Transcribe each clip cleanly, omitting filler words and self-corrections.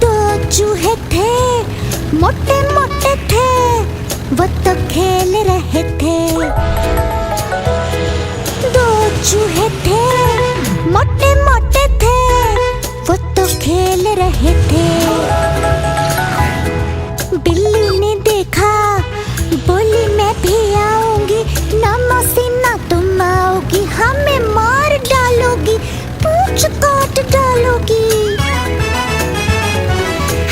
दो चूहे थे, मोटे मोटे थे, वो तो खेल रहे थे। दो चूहे थे, मोटे मोटे थे, वो तो खेल रहे थे। बिल्ली ने देखा, बोली मैं भी आऊंगी, ना मौसी ना तुम आओगी, हमें मार डालोगी, पूंछ काट डालोगी।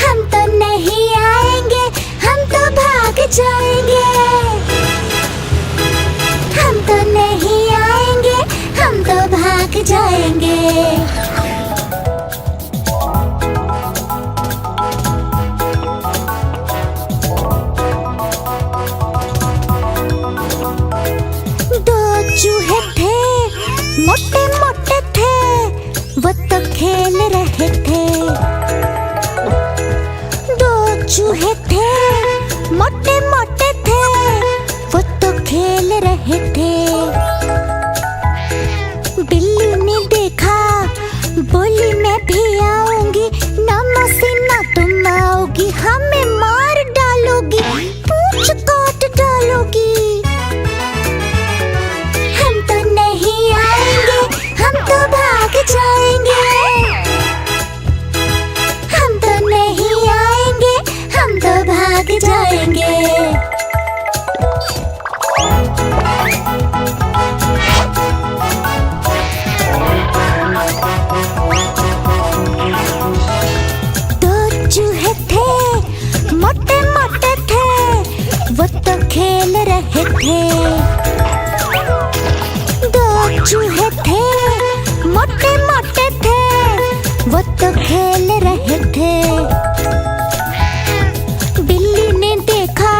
हम तो नहीं आएंगे, हम तो भाग जाएंगे। हम तो नहीं आएंगे, हम तो भाग जाएंगे। चूहे थे, मोटे मोटे थे, वो तो खेल रहे थे। दो चूहे थे, मोटे मोटे थे, वो तो खेल रहे थे। बिल्ली ने देखा, बोली मैं भी आऊंगी, ना मौसी ना तुम आओगी, हमें मार डालोगी, पूंछ काट डालोगी। हम तो भाग जाएंगे। हम तो नहीं आएंगे, हम तो भाग जाएंगे। दो चूहे थे, मोटे मोटे थे, वो तो खेल रहे थे। दो चूहे थे, मोटे मोटे थे, वो तो खेल रहे थे। बिल्ली ने देखा,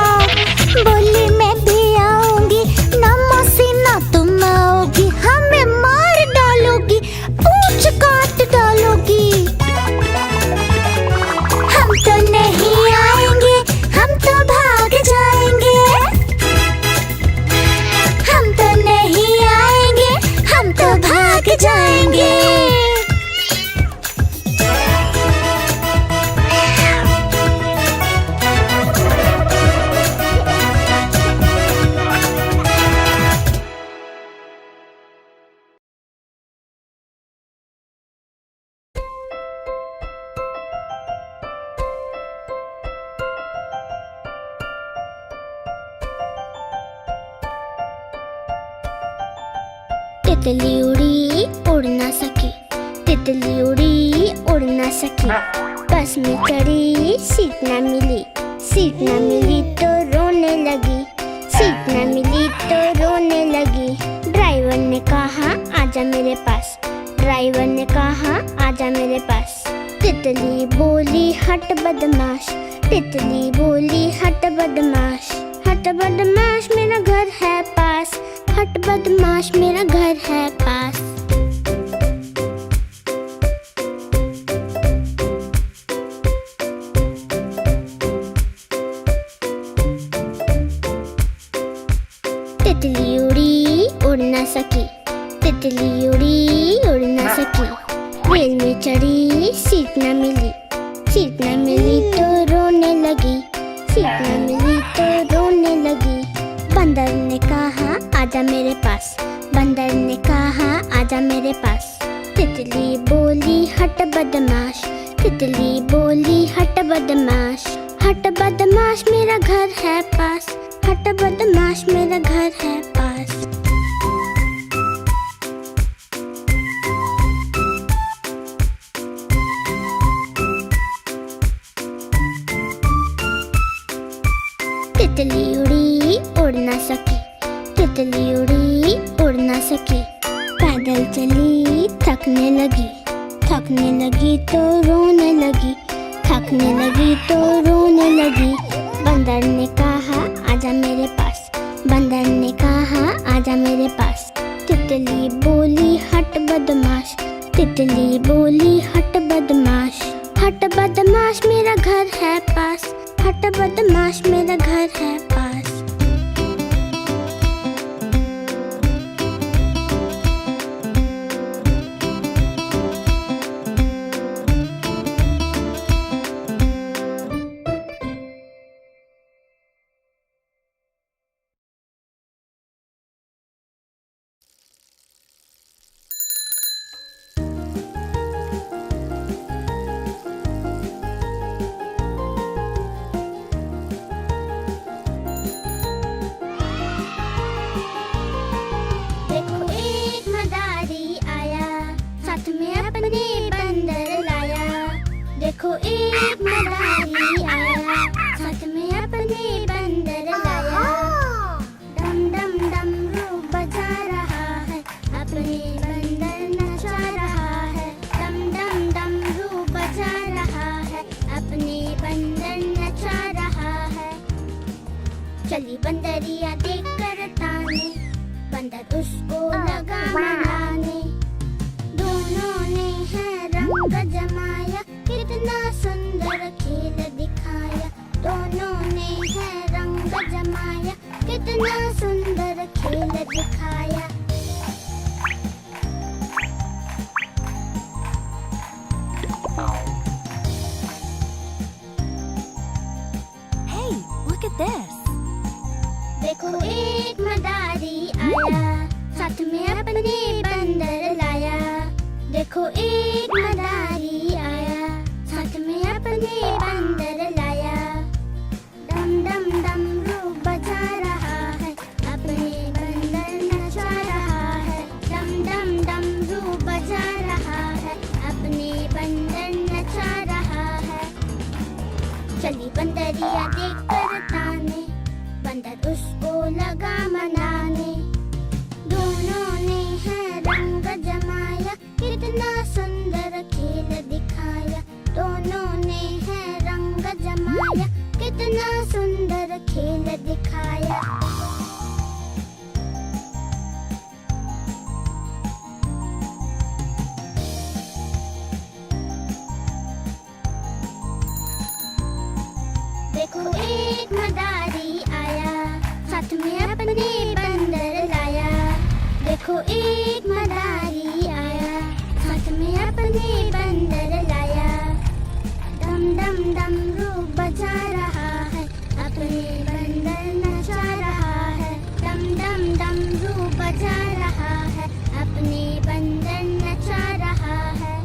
बोली मैं भी आऊंगी, ना मौसी ना तुम आओगी, हमें मार डालोगी, पूंछ काट डालोगी। हम तो नहीं आएंगे, हम तो भाग जाएंगे। हम तो नहीं आएंगे, हम तो भाग जाएंगे। तितली उड़ी उड़ ना सकी, तितली उड़ी उड़ ना सकी, बस में चढ़ी सीट ना मिली, सीट ना मिली तो रोने लगी, सीट ना मिली तो रोने लगी। ड्राइवर ने कहा आजा मेरे पास, ड्राइवर ने कहा आजा मेरे पास। तितली बोली हट बदमाश, तितली बोली हट बदमाश, हट बदमाश मेरा घर है पास, हट बदमाश मेरा घर है पास। तितली उड़ी उड़ ना सकी, तितली उड़ी उड़ ना सकी, रेल में चढ़ी सीट ना मिली, सीट ना मिली तो रोने लगी, सीट ना मिली तो रोने लगी। बंदर ने कहा आजा मेरे पास, बंदर ने कहा आजा मेरे पास। तितली बोली हट बदमाश, तितली बोली हट बदमाश, हट बदमाश मेरा घर है पास, हट बदमाश मेरा घर है पास। तितली उड़ी उड़ ना सकी, तितली उड़ी उड़ ना सकी, पैदल चली थकने लगी, थकने लगी तो रोने लगी, थकने लगी तो रोने लगी। बंदर ने कहा आजा मेरे पास, बंदर ने कहा आजा मेरे पास। तितली बोली हट बदमाश, तितली बोली हट बदमाश, हट बदमाश मेरा घर है पास, हट बदमाश मेरा घर है पास। में अपने बंदर लाया। देखो एक मदारी आया, साथ में अपने बंदर लाया। डम डम डमरू बजा रहा है, अपने बंदर नचा रहा है। डम डम डमरू बजा रहा है, अपने बंदर नचा रहा है। चली बंदरिया देख कर ताने, बंदर उसको लगा मनाने। दोनों ने है रंग जमाया, कितना सुंदर खेल दिखाया। दोनों ने है रंग जमाया, कितना सुंदर खेल दिखाया। Hey, look at this. देखो एक मदारी आया, साथ में अपने बंदर लाया। देखो एक मदारी आया, साथ में अपने बंदर लाया। डम डम डमरू बजा रहा है, अपने बंदर नचा रहा है। डम डम डमरू बजा रहा है, अपने बंदर नचा रहा है। चली बंदरिया देख कर ताने, बंदर उसको लगा मनाने। दोनों ने है रंग जमाया, कितना सुंदर खेल दिखाया। दोनों ने है रंग जमाया, कितना सुंदर खेल दिखाया। देखो एक मदारी आया, साथ में अपने बंदर लाया। देखो एक मदारी आया, साथ में अपने बंदर लाया। डम डम डमरू बजा रहा है, अपने बंदर नचा रहा है। डम डम डमरू बजा रहा है, अपने बंदर नचा रहा है।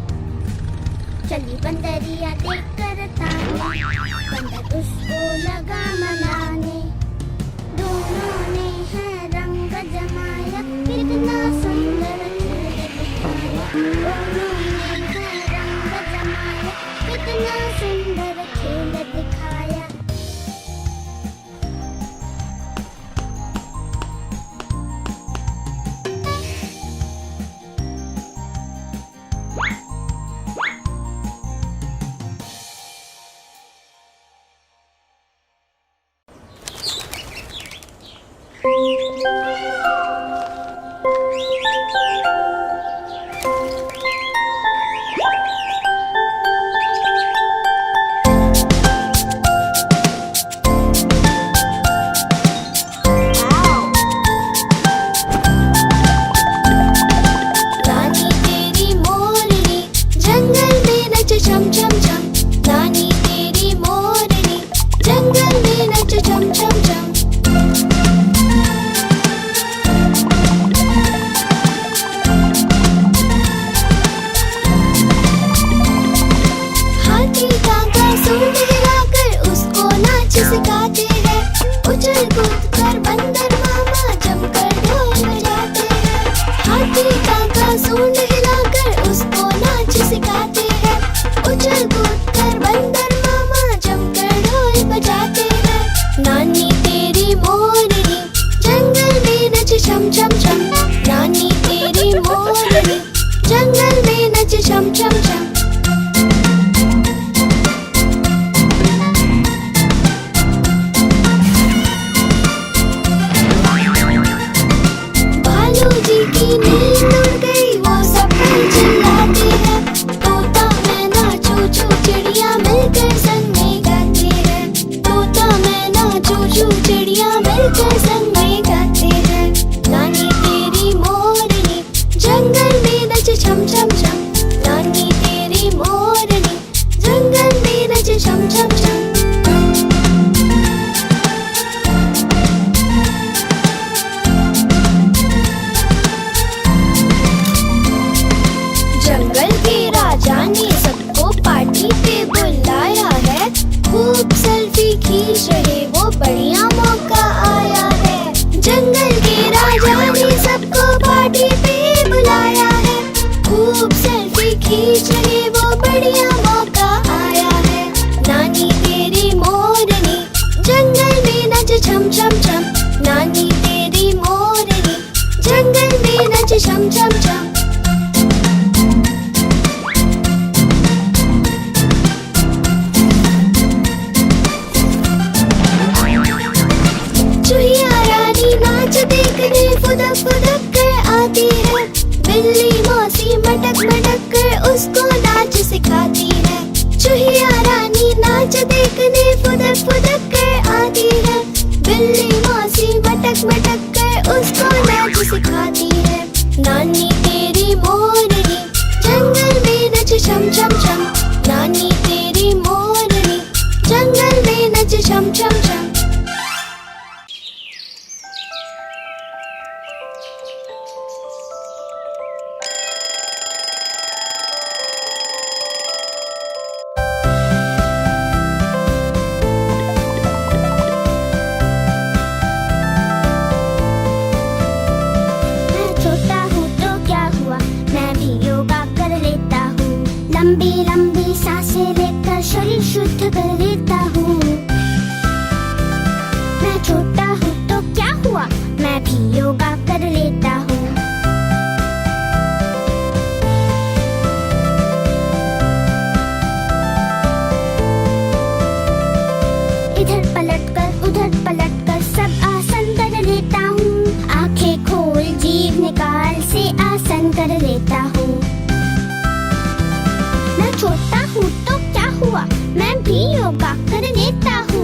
चली बंदरिया देख कर ताने, बंदर उसको लगा मनाने। दोनों ने है रंग जमाया, कितना सुंदर खेल दिखाया। दोनों ने है रंग जमाया, कितना सुंदर खेल दिखाया। रानी तेरी मोरनी जंगल में नच छम छम छम। रानी तेरी मोरनी जंगल में नच छम छम छम। हाथी काका सूंड हिलाकर उसको नाच सिखाते हैं। उछल कूद कर बंदर मामा जमकर ढोल बजाते हैं। हाथी काका सूंड हिलाकर उसको नाच सिखाते हैं। उछल कूद कर बंदर मामा जमकर ढोल बजाते हैं। नानी तेरी मोरनी जंगल में नच छम छम छम। नानी तेरी मोरनी जंगल में नच छम छम छम। भालू जी की नींद उड़ गई, वो सब चिल्लाते हैं। तोता मैना चू चू चिड़िया मिलकर संग में गाते हैं। तोता मैना चू चू चिड़िया मिलकर संग में गाते हैं। नानी तेरी मोरनी जंगल में नच छम छम छम। नानी तेरी मोरनी जंगल में नच छम छम छम। जंगल के राजा ने सबको पार्टी पे बुलाया है। खूब सेल्फी खींच रहे, वो बढ़िया मौका आया है। जंगल के राजा ने सबको पार्टी पे बुलाया है। खूब सेल्फी खींच रहे वो बढ़िया मौका आया है। नानी तेरी मोरनी जंगल में नच छम छम छम। नानी तेरी मोरनी जंगल में नच छम छम छम। चूहिया रानी नाच देखने फुदक फुदक कर आती है। बिल्ली मौसी मटक मटक कर उसको नाच सिखाती है। चूहिया रानी नाच देखने फुदक फुदक कर आती है। बिल्ली मौसी मटक मटक कर उसको नाच सिखाती है। नानी तेरी मोरनी जंगल में नच छम छम छम। नानी तेरी मोरनी जंगल में नच छम छम छम। लंबी लंबी सांसें लेकर शरीर शुद्ध कर लेता हूँ। मैं छोटा हूँ तो क्या हुआ, मैं भी योगा कर लेता हूँ। इधर पलटकर उधर पलटकर सब आसन कर लेता हूँ। आंखें खोल जीभ निकाल से आसन कर लेता हूँ। मैं छोटा हूँ तो क्या हुआ, मैं भी योगा कर लेता हूँ।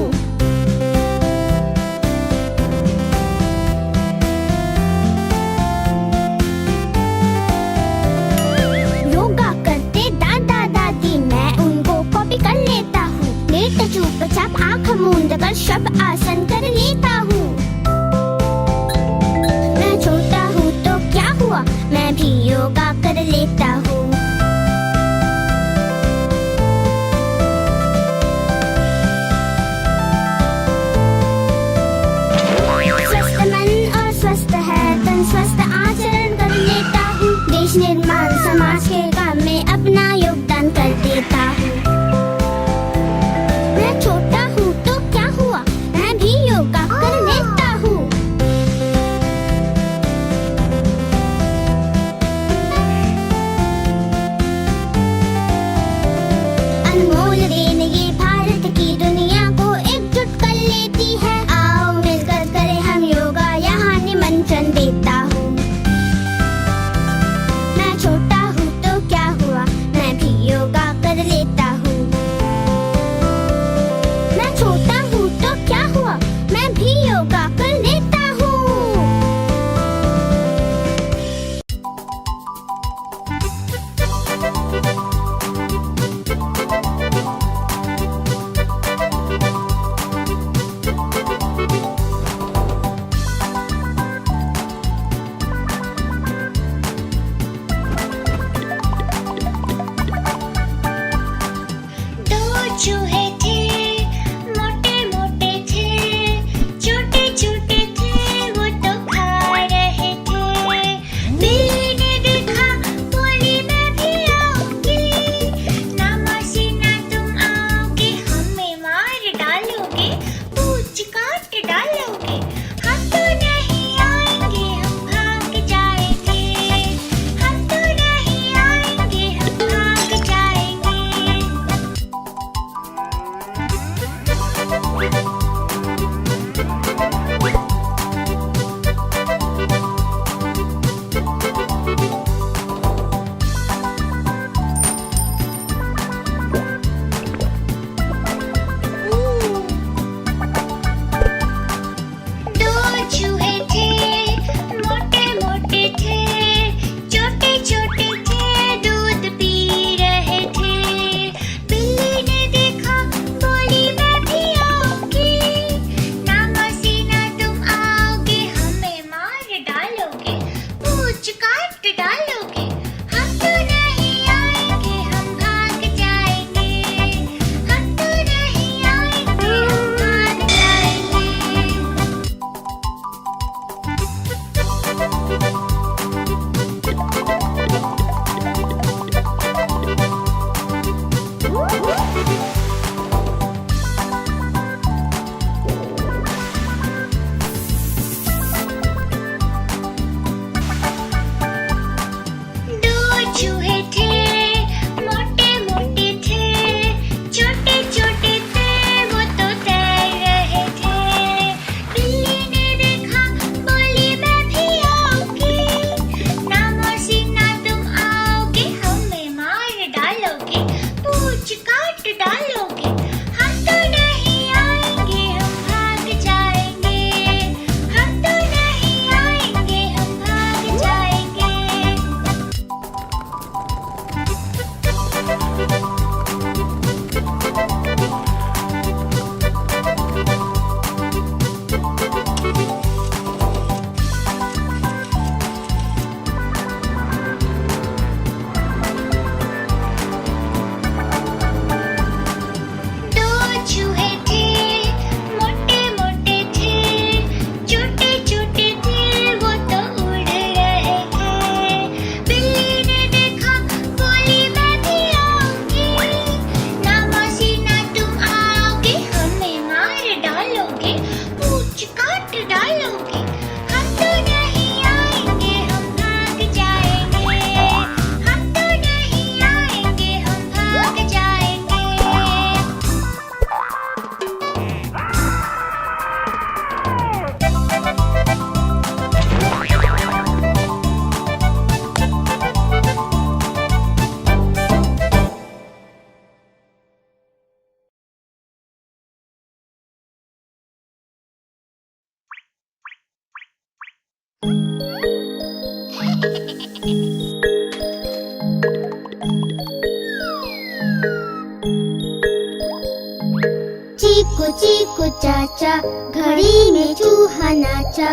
चीकू चाचा, घड़ी में चूहा नाचा,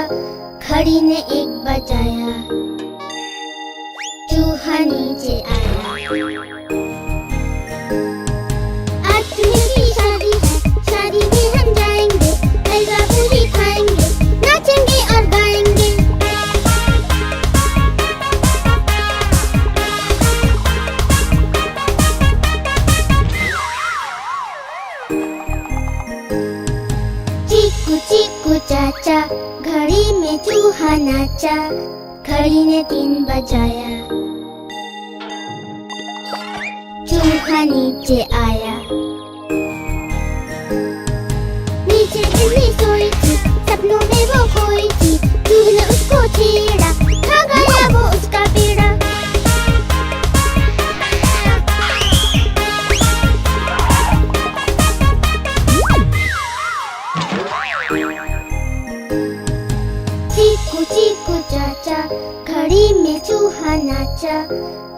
घड़ी ने एक बजाया, चूहा नीचे आया। आज चूहे की शादी है, शादी में हम जाएंगे, हलवा पूरी खाएंगे, नाचेंगे और गाएंगे। चीकू चीकू चाचा, घड़ी में चूहा नाचा, घड़ी ने 3 बजाया, चूहा नीचे आया। नीचे बिल्ली सोई थी, सपनों में वो खोई थी, चूहे ने उसको छेड़ा, खा गया वो उसका पेड़ा। चीकू चीकू चाचा, घड़ी में चूहा नाचा,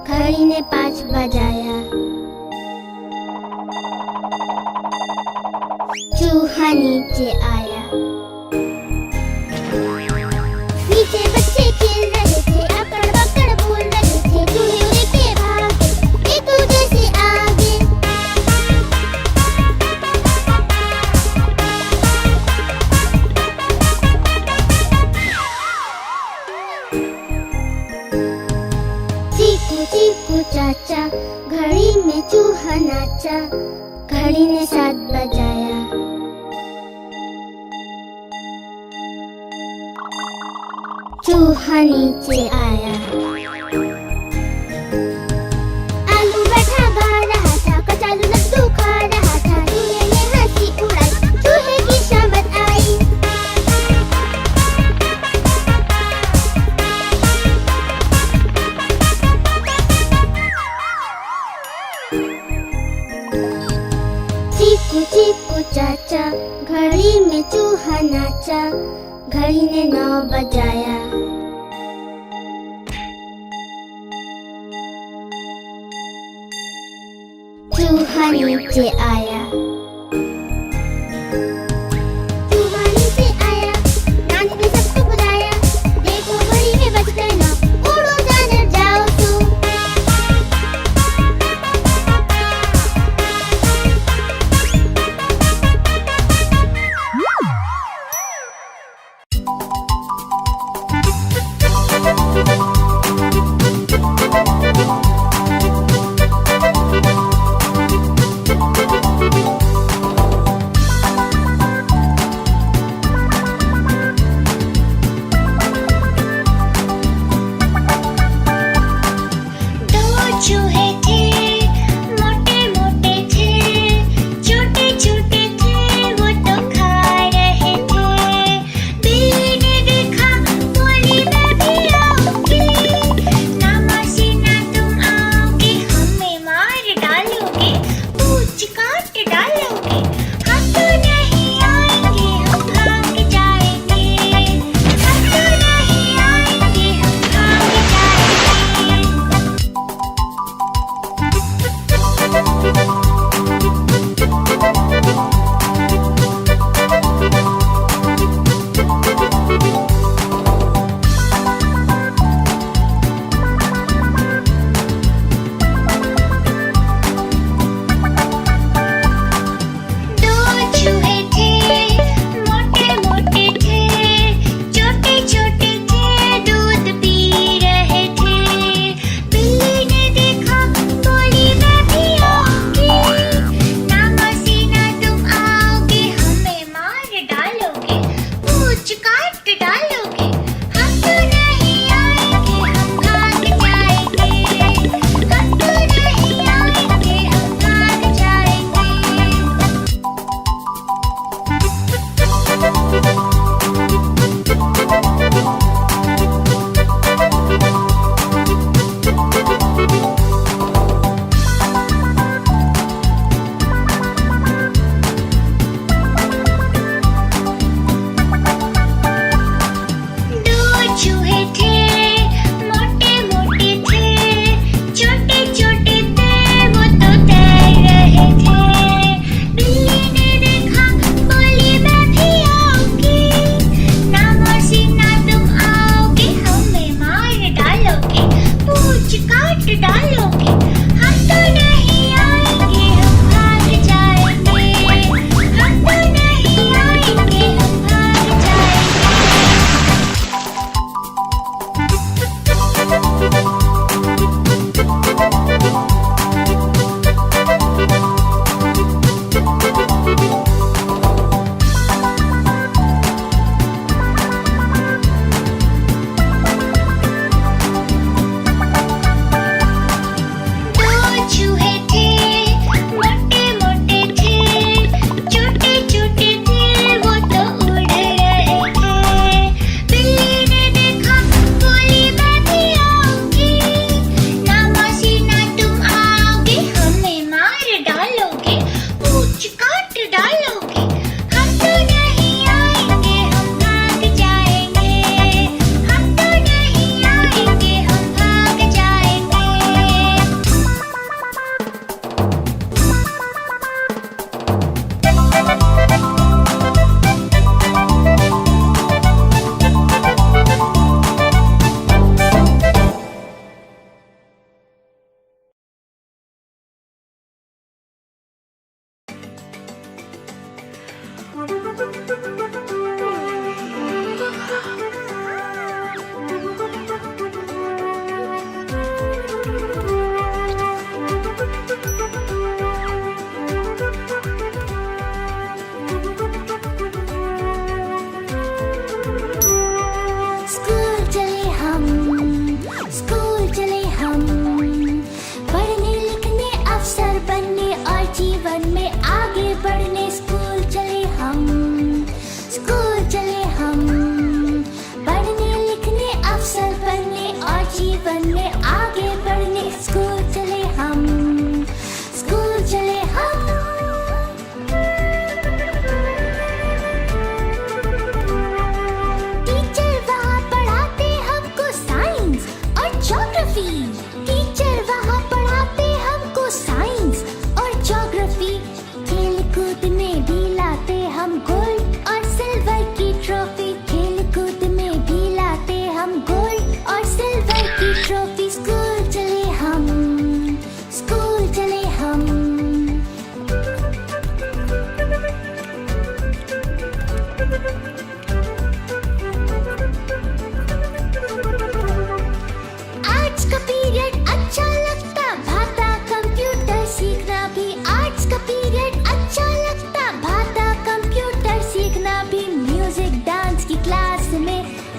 घड़ी ने 5 बजाया, चूहा नीचे आया। नीचे बच्चे खेल रहे थे, अकड़ बकड़ बोल रहे थे, चूहे उड़ के भागे एक दूसरे से आगे। चीकू चीकू चाचा, घड़ी में चूहा नाचा, घड़ी ने 7 बजाया, चूहा नीचे आया। आलू बैठा गा रहा था, कचालू लड्डू खा रहा था, चूहे ने हंसी उड़ाई, चूहे की शामत आई। चीकू चीकू चाचा, घड़ी में चूहा नाचा, घड़ी ने 9 बजाया, चूहा नीचे आया। चूहा नीचे आया, नानी ने सबको बुलाया, देखो घड़ी में बज गए 9, उड़ो जानवर जाओ सो।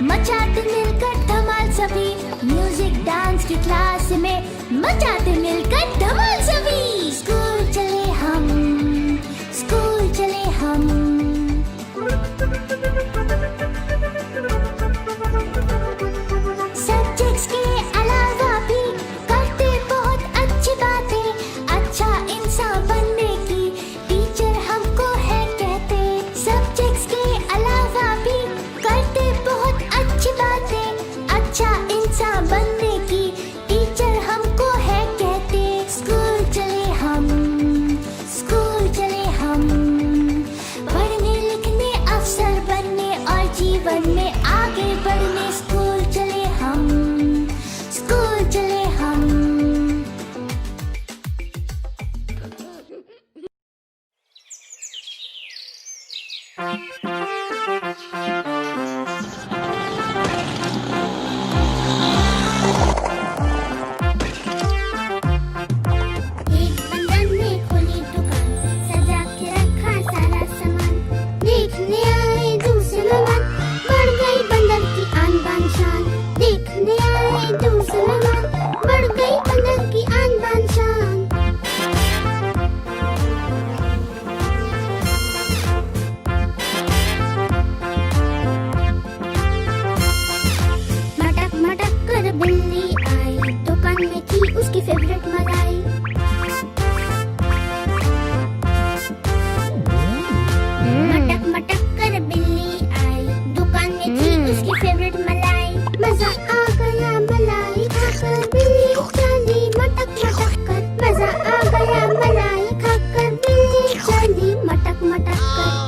मचाते मिलकर धमाल सभी, म्यूजिक डांस की क्लास में मचाते मिलकर धमाल सभी। स्कूल चले हम, स्कूल चले हम। सब्जेक्ट्स के अलावा भी करते बहुत अच्छी बातें, अच्छा इंसान बनने की टीचर हमको है कहते। सब्जेक्ट्स के अलावा भी करते बहुत अच्छी बातें, अच्छा इंसान बनने की टीचर हमको है कहते। स्कूल चले हम, स्कूल चले हम, पढ़ने लिखने अफसर बनने और जीवन में आगे बढ़ने। स्कूल चले हम, स्कूल चले हम। एक बंदर ने खोली दुकान, सजा के रखा सारा सामान। देखने आए दूसरे मेहमान, बढ़ गई बंदर की आन बान शान। देखने आए दूसरे मेहमान, बढ़ गई बंदर की आन बान शान। मटक मटक कर बिल्ली आई, दुकान में थी उसकी फेवरेट मलाई। मटक मटक कर बिल्ली आई, दुकान में थी उसकी फेवरेट मलाई। मजा आ गया मलाई खाकर, बिल्ली चली मटक मटक कर। मजा आ गया मलाई खाकर, बिल्ली चली मटक मटक कर।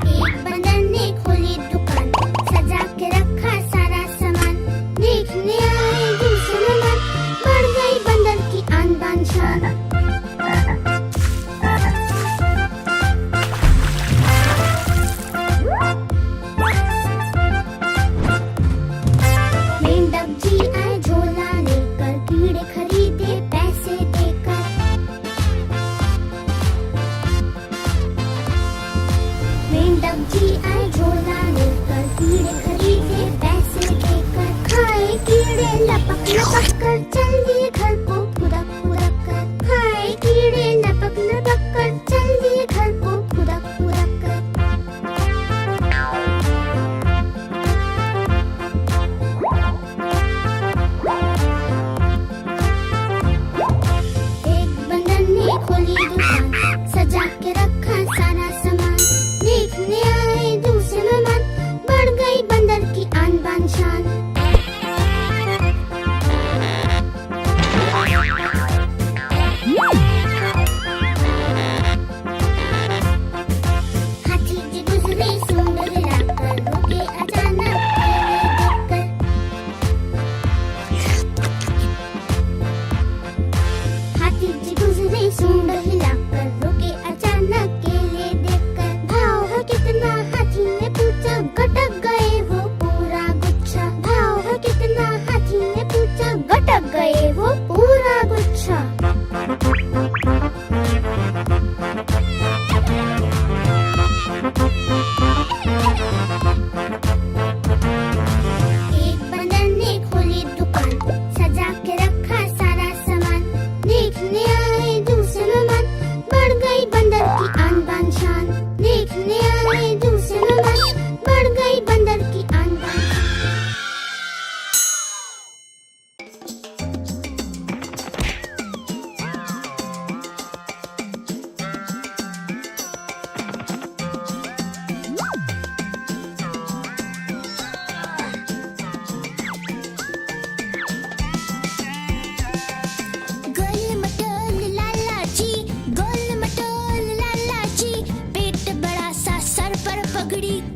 एक बंदर ने खोली दुकान, सजा के रखा सारा सामान। देखने आए दूसरे मेहमान, बढ़ गई बंदर की आन बान शान। मेंढक जी आए झोला लेकर, कीड़े खरीदे पैसे देकर। मेंढक जी आए झोला लेकर, कीड़े खरीदे पैसे देकर। खाए कीड़े लपक लपक कर, चल दिए घर को फुदक फुदक कर। खाए कीड़े लपक लपक कर, चल दिए घर को फुदक फुदक कर। एक बंदर ने खोली दुकान, सजा के रखा सारा सामान। देखने आए दूसरे मेहमान, बढ़ गई बंदर की आन बान शान।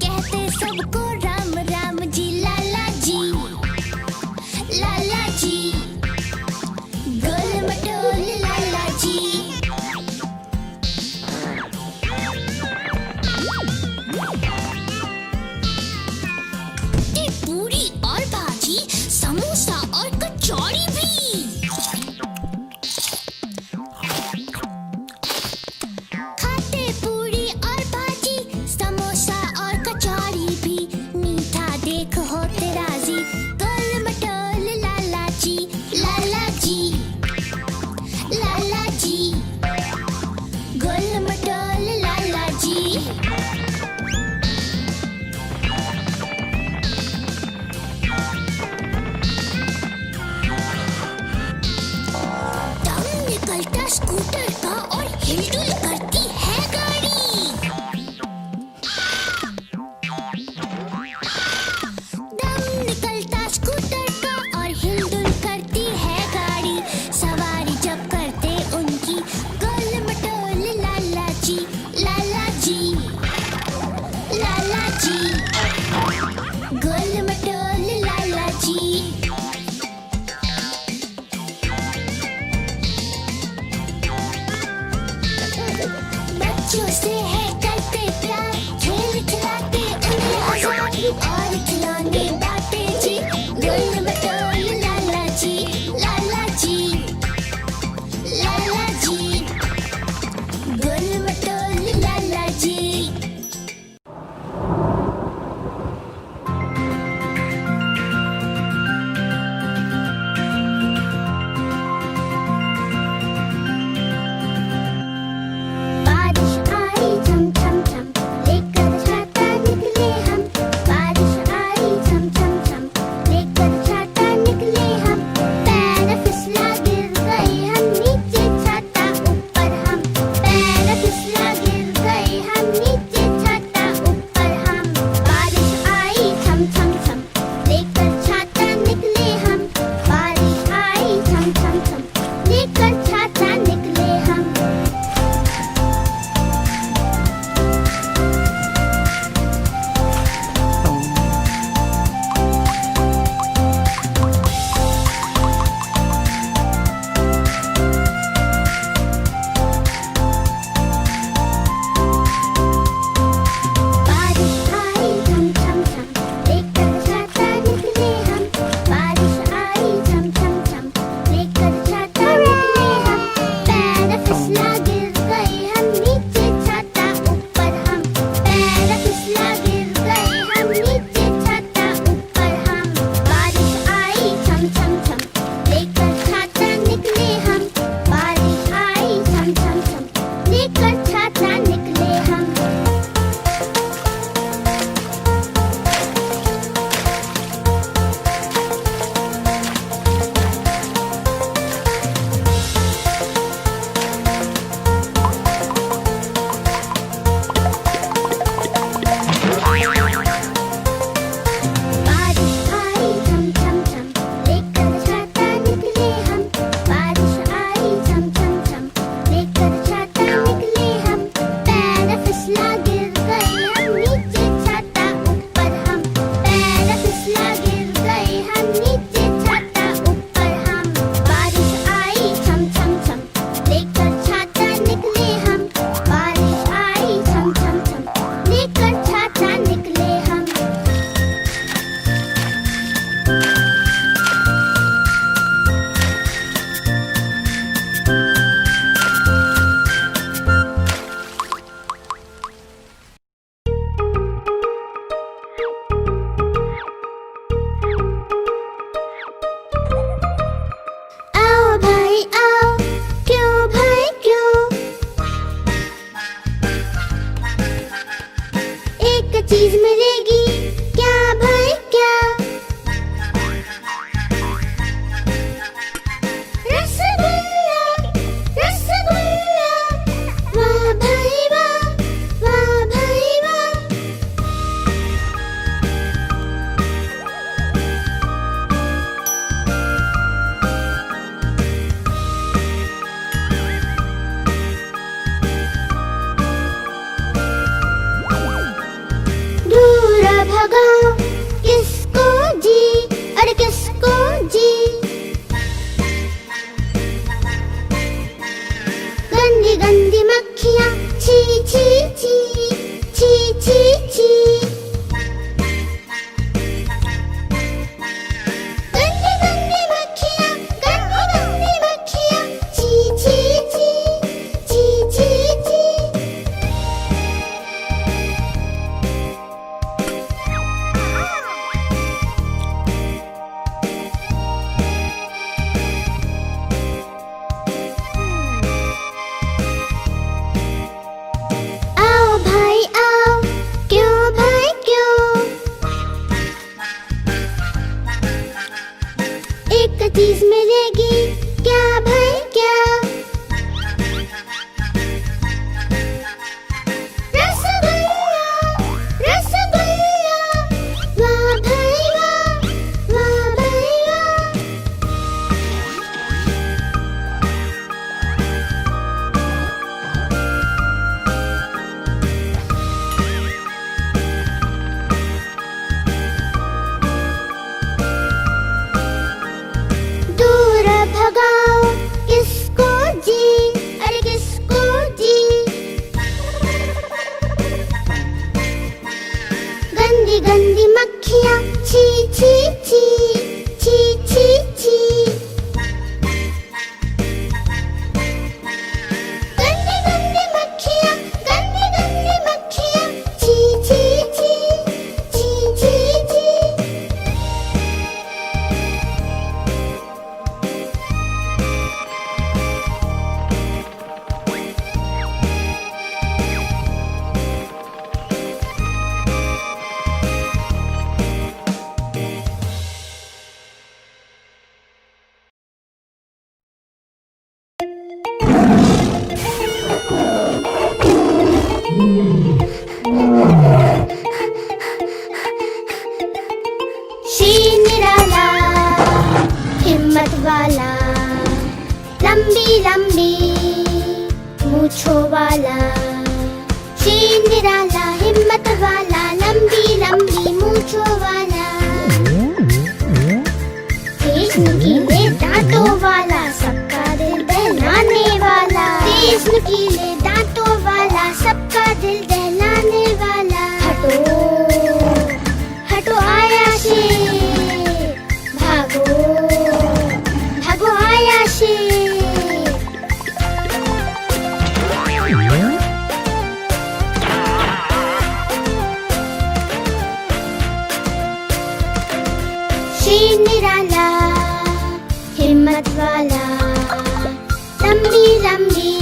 कहते सबको राम राम जी लाला जी लाला जी गोल मटोल लाला जी ये पूरी और भाजी समोसा और कचौड़ी भी खाते पूरी और भाजी समोसा और कचौड़ी भी मीठा देख होते राजी गोल मटोल लाला जी लाला जी लाला जी गोल मटोल लाला जी दम निकलता स्कूटर का और हिलडुल करती है गाड़ी दम निकलता स्कूटर का और हिलडुल करती है गाड़ी सवारी जब करते उनकी गोल मटोल लाला जी लाला जी लाला जी गोल मटोल लाला जी बच्चों से है करते प्यार खेल खिलाते उन्हें आजादी और खिलौने बांटे जी गोल मटोल लाला जी लाला जी लाला जी गोल मटोल लाला जी भगाओ किसको जी, अरे किसको जी। गंदी गंदी मक्खियाँ छी छी छी, छी छी छी। गंदी गंदी मक्खियाँ, गंदी गंदी मक्खियाँ छी छी छी, छी छी छी। आओ भाई आओ, क्यों भाई क्यों। एक चीज मिलेगी क्या भाई क्या। रसगुल्ला रसगुल्ला, वाह भाई वाह, वाह भाई वाह। दूर भगाओ किसको जी, अरे किसको जी। गंदी गंदी मक्खियाँ छी छी छी, छी छी छी। गंदी गंदी मक्खियाँ, गंदी गंदी मक्खियाँ छी छी छी, छी छी छी। शेर निराला हिम्मत वाला, लंबी लंबी मूंछों वाला। शेर निराला हिम्मत वाला, लंबी लंबी मूंछों वाला। तेज नुकीले दांतों वाला, सबका दिल बहलाने वाला। तेज नुकीले दांतों वाला, सबका दिल बहलाने वाला। हटो हटो आया शेर, भागो भागो आया शेर। शेर निराला हिम्मत वाला, लंबी लंबी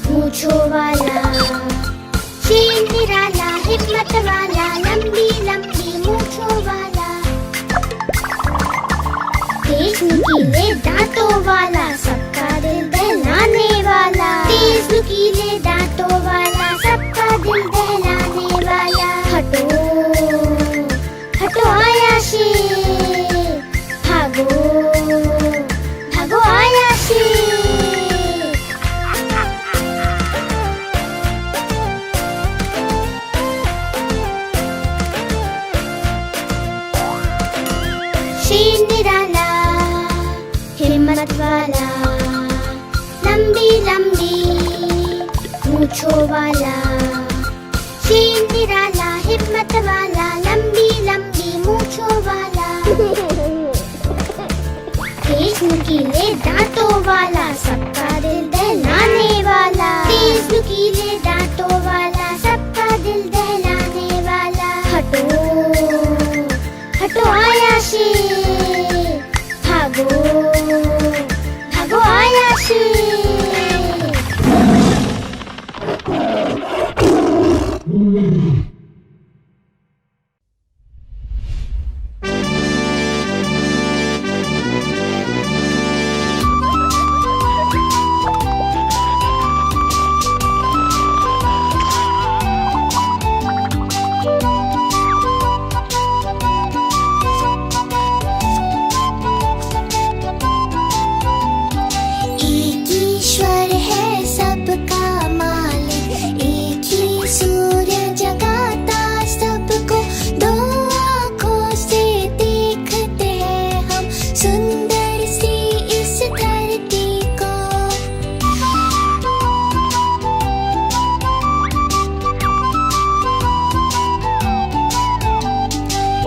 मूंछों वाला। शेर निराला हिम्मत वाला, लंबी लंबी मूंछों वाला। तेज नुकीले दांतों वाला, सबका दिल बहलाने वाला। तेज नुकीले दांतों वाला, सबका दिल बहलाने वाला। हटो हटो आया शेर, भागो भागो आया शेर। शेर निराला हिम्मत वाला, लंबी लंबी मूंछों वाला। शेर निराला हिम्मत वाला, लंबी लंबी मूंछों वाला। तेज नुकीले दांतों वाला, सबका दिल दहलाने वाला। तेज नुकीले दांतों वाला, सबका दिल दहलाने वाला। हटो हटो आया शेर, भागो भागो आया शेर।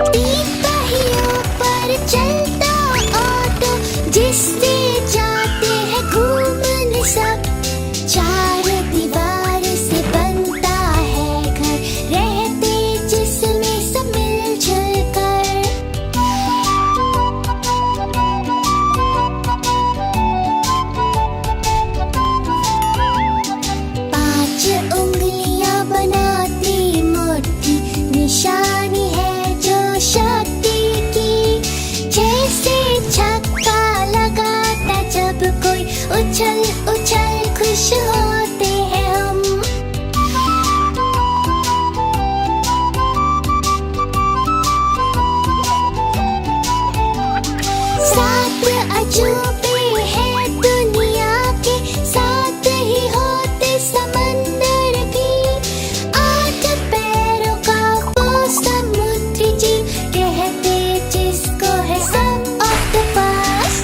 तीन पहियों पर चलता ऑटो, जिससे जाते हैं घूमने सब। चार दीवार से बनता है घर, रहते जिसमें सब मिलजुल कर। पांच उंगलियां बनाती मुट्ठी, निशानी है जो शक्ति की। जैसे छक्का लगाता जब कोई, उछल उछल खुश होते हैं हम। सात अजूबे हैं दुनिया के, साथ ही होते समंदर भी। आठ पैरों का वो समुद्री जीव, कहते जिसको है सब ऑक्टोपस।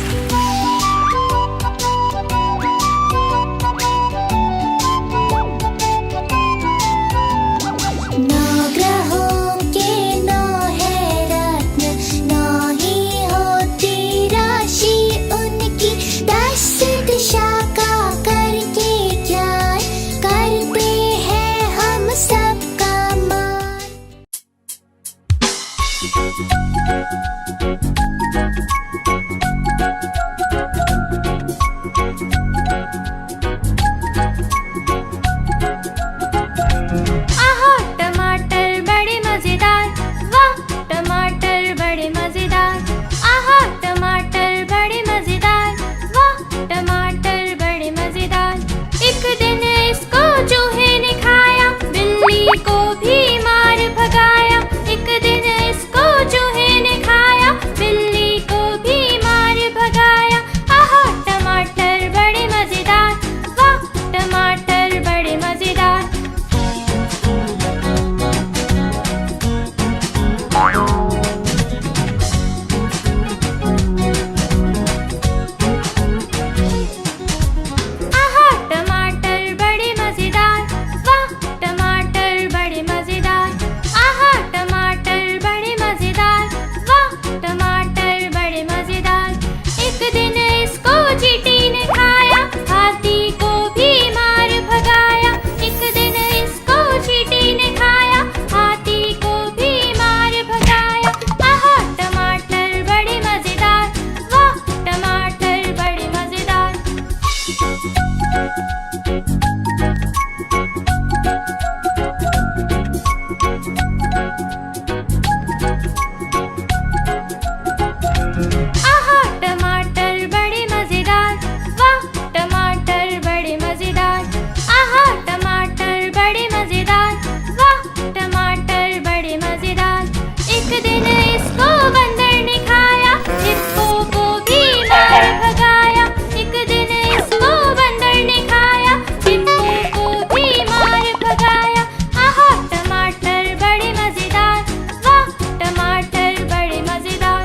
नौ ग्रहों के नौ है रत्न, नौ ही होती राशि उनकी। 10 दिशा का करके ज्ञान, करते हैं हम सबका मान। आहा टमाटर बड़े मजेदार, वाह टमाटर बड़े मजेदार। आहा टमाटर बड़े मजेदार, वाह टमाटर बड़े मजेदार। एक दिन इसको चूहे ने खाया, बिल्ली को भी मार भगाया। एक दिन इसको चूहे ने खाया, बिल्ली को भी मार भगाया। आहा टमाटर बड़े मजेदार, वाह टमाटर बड़े मजेदार। आहा टमाटर बड़े मजेदार, वाह टमाटर बड़े मजेदार। आहा टमाटर बड़े मजेदार, वाह टमाटर बड़े मजेदार। एक दिन इसको चींटी ने खाया, हाथी को भी मार भगाया। एक दिन इसको चींटी ने खाया, हाथी को भी मार भगाया। आहा टमाटर बड़े मजेदार, वाह टमाटर बड़े मजेदार। आहा टमाटर बड़े मजेदार, वाह टमाटर बड़े मजेदार। आहा टमाटर बड़े मजेदार, वाह टमाटर बड़े मजेदार। एक दिन इसको बंदर ने खाया, हिप्पो को भी मार भगाया। एक दिन इसको बंदर ने खाया, हिप्पो को भी मार भगाया। आहा टमाटर बड़े मजेदार, वाह टमाटर बड़े मजेदार।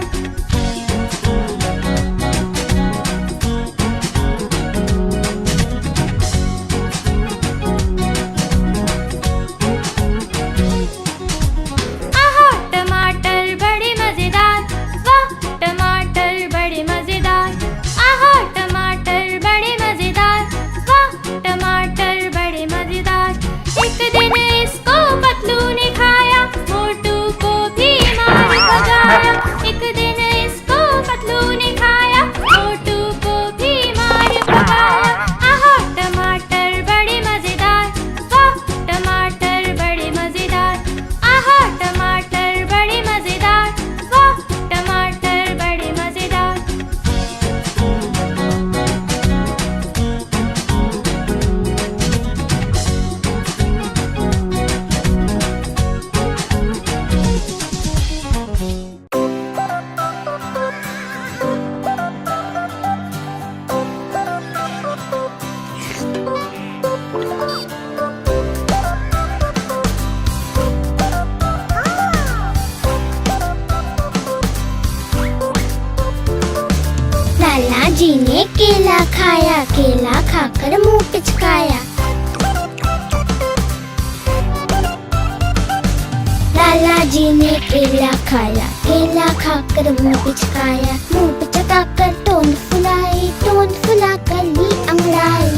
आहा टमाटर बड़े मजेदार, वाह टमाटर बड़े मजेदार। आहा टमाटर बड़े मजेदार, वाह टमाटर बड़े मजेदार। एक दिन इसको पतलू ने खाया, मोटू को भी मार भगाया। एक दिन इसको पतलू ने खाया, मोटू को भी मार भगाया। आहा टमाटर बड़े मजेदार, वाह टमाटर बड़े मजेदार। आहा टमाटर बड़े मजेदार, वाह टमाटर बड़े मजेदार। लाला जी ने केला खाया, केला खाकर मुंह पिचकाया। लाला जी ने केला खाया, केला खाकर मुंह पिचकाया, मुंह पिचकाकर तोंद फुलाई, तोंद फुलाकर ली अंगड़ाई।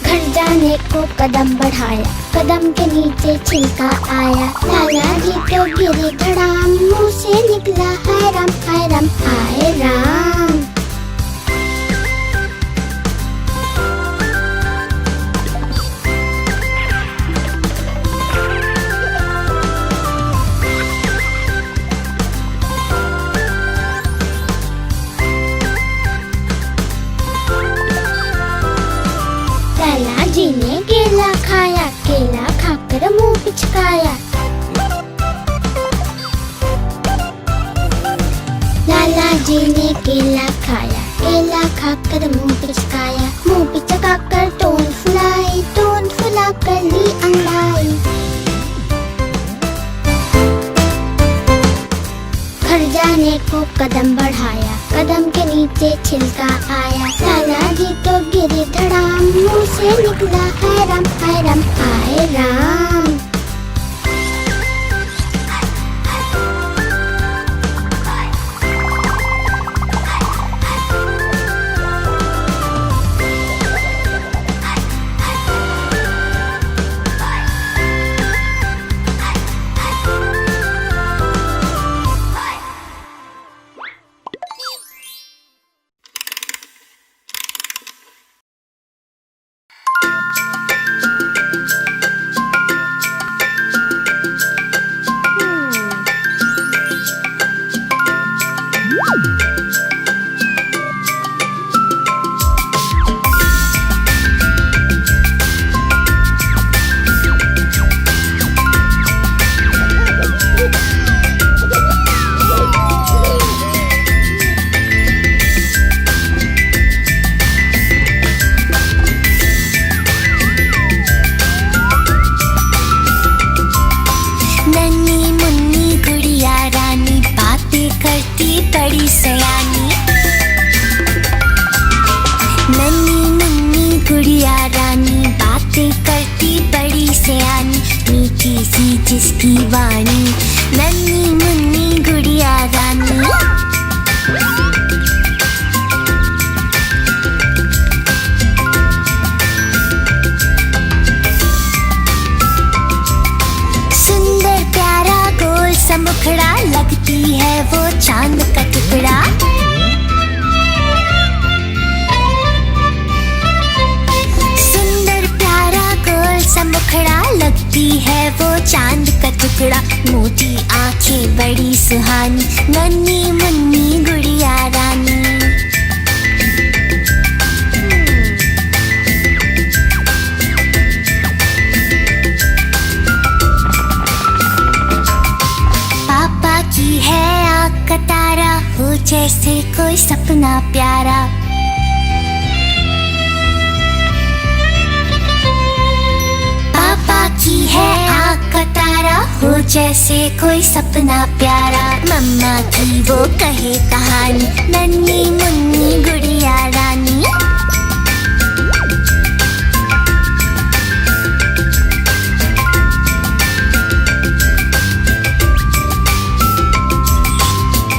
घर जाने को कदम बढ़ाया, कदम के नीचे छिलका आया, लाला जी तो गिरे धड़ाम, मुंह से निकला हाय राम हाय राम हाय राम। लाला जी ने केला खाया, केला खाकर मुंह पिचकाया। लाला जी ने केला खाया, केला खाकर मुंह पिचकाया, मुंह पिचकाकर तोंद फुलाई, तोंद फुलाकर ली अंगड़ाई। घर जाने को कदम बढ़ाया, कदम के नीचे छिलका आया, लाला जी तो गिरे धड़ाम, मुंह से निकला हाय राम हाय राम हाय राम। जिसकी वाणी नन्ही मुन्नी गुड़िया रानी। सुंदर प्यारा गोल सा मुखड़ा, लगती है वो चांद का टुकड़ा। सुंदर प्यारा गोल सा मुखड़ा, लगती है वो चांद का टुकड़ा। मोटी आंखें बड़ी सुहानी, नन्ही मुन्नी गुड़िया रानी। पापा की है आँख का तारा, हो जैसे कोई सपना प्यारा। पापा की है आँख का तारा, हो जैसे कोई सपना प्यारा। मम्मा की वो कहे कहानी, नन्ही मुन्नी गुड़िया रानी।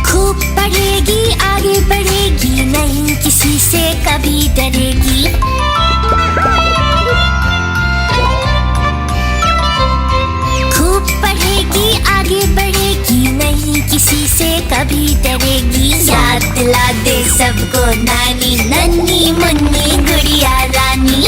खूब पढ़ेगी आगे बढ़ेगी, नहीं किसी से कभी डरेगी। आगे बढ़ेगी, नहीं किसी से कभी डरेगी। याद दिला दे सबको नानी, नन्ही मुन्नी गुड़िया रानी।